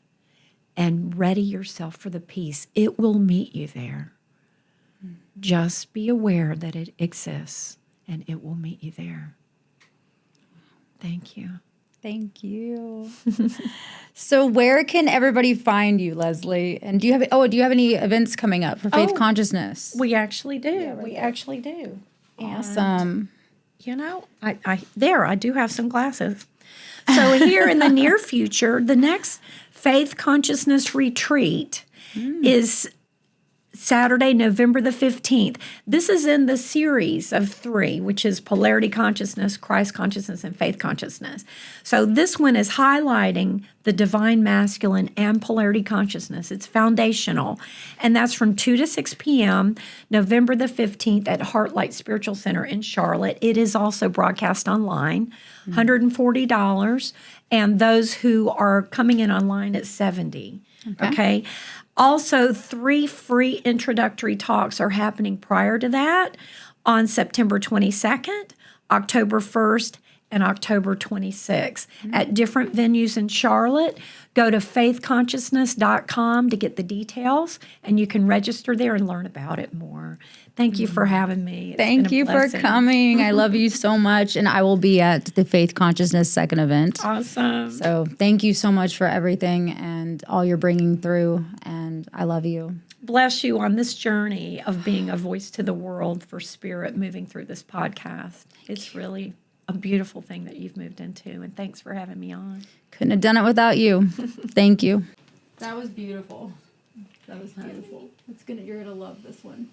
and ready yourself for the peace. It will meet you there. Just be aware that it exists and it will meet you there. Thank you. Thank you. So where can everybody find you, Leslie? And do you have any events coming up for Faith Consciousness? We actually do. We actually do. Awesome. And, I do have some glasses. So here in the near future, the next Faith Consciousness retreat is Saturday, November the 15th. This is in the series of 3, which is Polarity Consciousness, Christ Consciousness, and Faith Consciousness. So this one is highlighting the Divine Masculine and Polarity Consciousness. It's foundational. And that's from 2 to 6 p.m., November the 15th at Heartlight Spiritual Center in Charlotte. It is also broadcast online, $140. And those who are coming in online at $70. Okay. Also, 3 free introductory talks are happening prior to that on September 22nd, October 1st, and October 26th at different venues in Charlotte. Go to faithconsciousness.com to get the details, and you can register there and learn about it more. Thank you for having me. It's been Thank a you for blessing. coming. I love you so much. And I will be at the Faith Consciousness second event. Awesome. So thank you so much for everything and all you're bringing through. And I love you. Bless you on this journey of being a voice to the world for spirit moving through this podcast. It's really a beautiful thing that you've moved into. And thanks for having me on. Couldn't have done it without you. Thank you. That was beautiful. That was beautiful. You're going to love this one.